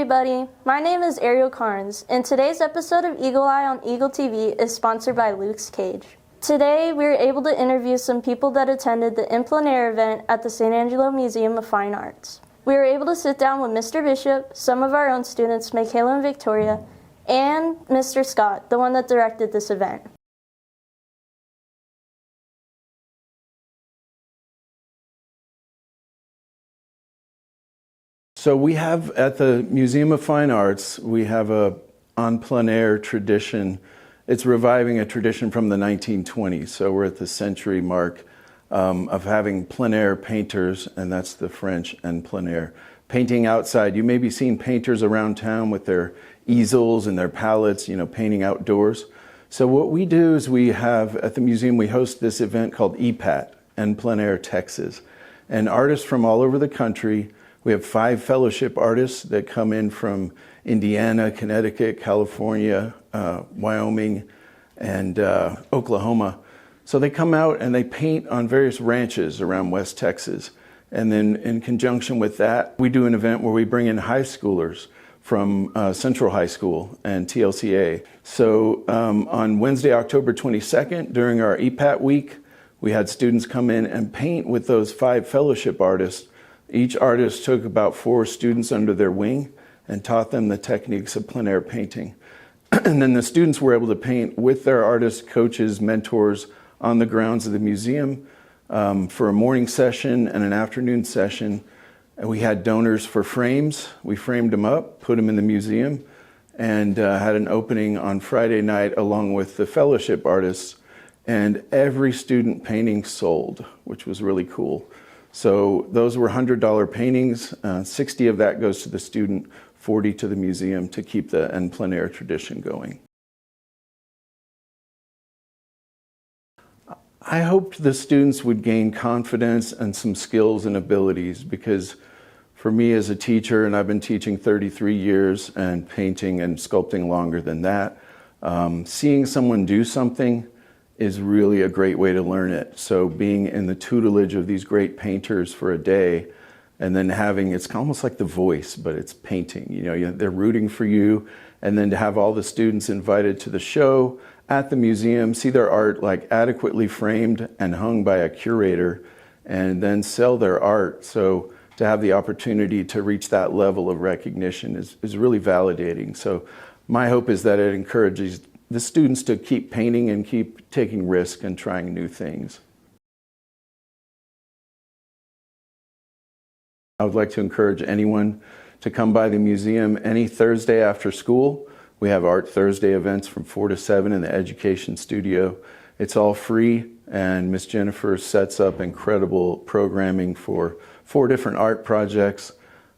everybody, my name is Ariel Carnes, and today's episode of Eagle Eye on Eagle TV is sponsored by Luke's Cage. Today, we were able to interview some people that attended the In Plein Air event at the SANAngelo Museum of Fine Arts. We were able to sit down with Mr. Bishop, some of our own students, Michaela and Victoria, and Mr. Scott, the one that directed this event. So we have, at the Museum of Fine Arts, we have a en plein air tradition. It's reviving a tradition from the 1920s. So we're at the century mark of having plein air painters, and that's the French en plein air. Painting outside. You may be seeing painters around town with their easels and their palettes, painting outdoors. So what we do is we have, at the museum, we host this event called EPAT, En Plein Air Texas. And artists from all over the country. We have 5 fellowship artists that come in from Indiana, Connecticut, California, Wyoming, and Oklahoma. So they come out and they paint on various ranches around West Texas. And then in conjunction with that, we do an event where we bring in high schoolers from Central High School and TLCA. So on Wednesday, October 22nd, during our EPAT week, we had students come in and paint with those 5 fellowship artists. Each artist took about 4 students under their wing and taught them the techniques of plein air painting. And then the students were able to paint with their artists, coaches, mentors on the grounds of the museum for a morning session and an afternoon session. And we had donors for frames. We framed them up, put them in the museum, and had an opening on Friday night along with the fellowship artists. And every student painting sold, which was really cool. So those were $100 paintings. 60 of that goes to the student, 40 to the museum to keep the en plein air tradition going. I hoped the students would gain confidence and some skills and abilities, because for me as a teacher, and I've been teaching 33 years and painting and sculpting longer than that, seeing someone do something is really a great way to learn it. So being in the tutelage of these great painters for a day, and then having, it's almost like The Voice, but it's painting. They're rooting for you, and then to have all the students invited to the show at the museum, see their art like adequately framed and hung by a curator, and then sell their art. So to have the opportunity to reach that level of recognition is really validating. So my hope is that it encourages the students to keep painting and keep taking risks and trying new things. I would like to encourage anyone to come by the museum any Thursday after school. We have Art Thursday events from 4 to 7 in the Education Studio. It's all free, and Miss Jennifer sets up incredible programming for 4 different art projects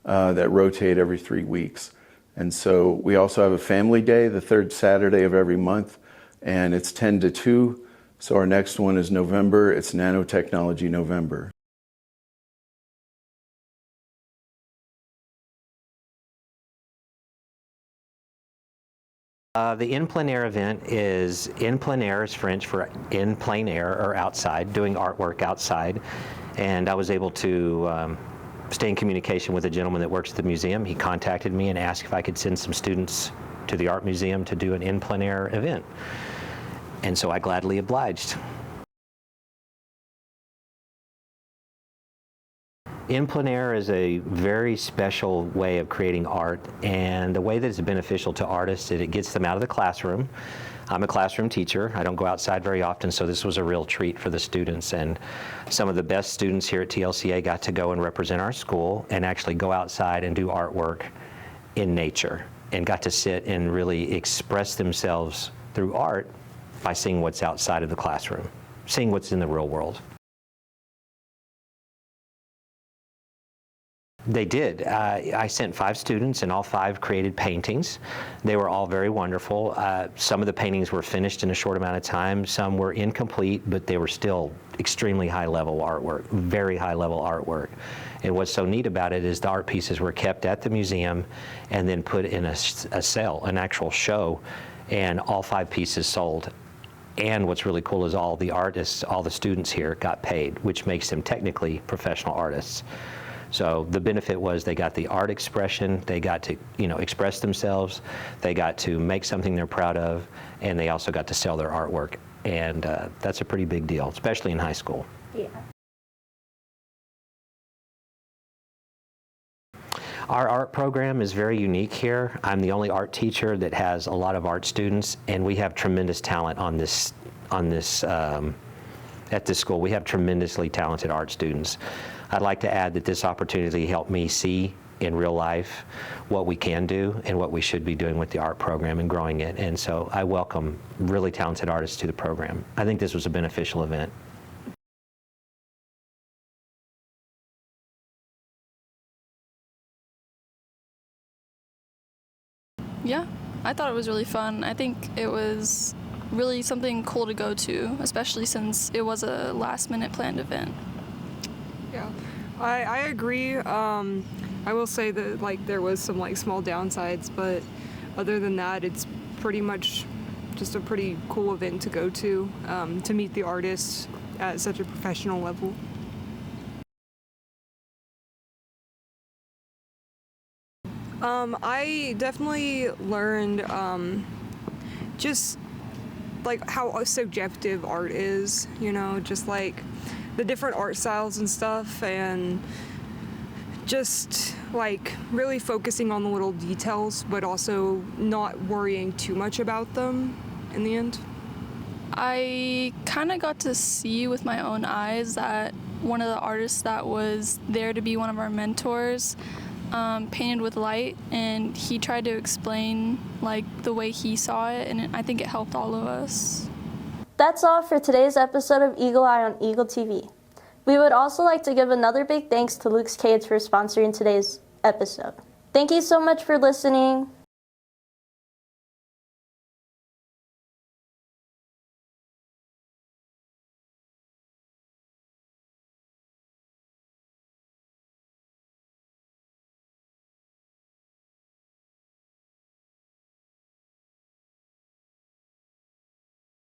that rotate every 3 weeks. And so we also have a family day, the 3rd Saturday of every month, and it's 10 to 2. So our next one is November. It's Nanotechnology November. The In Plein Air event is, in plein air is French for in plein air, or outside, doing artwork outside. And I was able to stay in communication with a gentleman that works at the museum. He contacted me and asked if I could send some students to the art museum to do an in plein air event. And so I gladly obliged. In plein air is a very special way of creating art, and the way that it's beneficial to artists is it gets them out of the classroom. I'm a classroom teacher. I don't go outside very often, so this was a real treat for the students. And some of the best students here at TLCA got to go and represent our school and actually go outside and do artwork in nature, and got to sit and really express themselves through art by seeing what's outside of the classroom, seeing what's in the real world. They did. I sent 5 students, and all 5 created paintings. They were all very wonderful. Some of the paintings were finished in a short amount of time. Some were incomplete, but they were still extremely high-level artwork, very high-level artwork. And what's so neat about it is the art pieces were kept at the museum and then put in a sale, an actual show, and all 5 pieces sold. And what's really cool is all the artists, all the students here got paid, which makes them technically professional artists. So the benefit was they got the art expression, they got to, express themselves, they got to make something they're proud of, and they also got to sell their artwork. And that's a pretty big deal, especially in high school. Yeah. Our art program is very unique here. I'm the only art teacher that has a lot of art students, and we have tremendous talent at this school. We have tremendously talented art students. I'd like to add that this opportunity helped me see in real life what we can do and what we should be doing with the art program and growing it. And so I welcome really talented artists to the program. I think this was a beneficial event. Yeah, I thought it was really fun. I think it was really something cool to go to, especially since it was a last-minute planned event. Yeah, I agree. I will say that there was some small downsides, but other than that, it's pretty much just a pretty cool event to go to meet the artists at such a professional level. I definitely learned just how subjective art is, just the different art styles and stuff, and just really focusing on the little details, but also not worrying too much about them in the end. I kind of got to see with my own eyes that one of the artists that was there to be one of our mentors painted with light, and he tried to explain the way he saw it, and I think it helped all of us. That's all for today's episode of Eagle Eye on Eagle TV. We would also like to give another big thanks to Luke's Cage for sponsoring today's episode. Thank you so much for listening.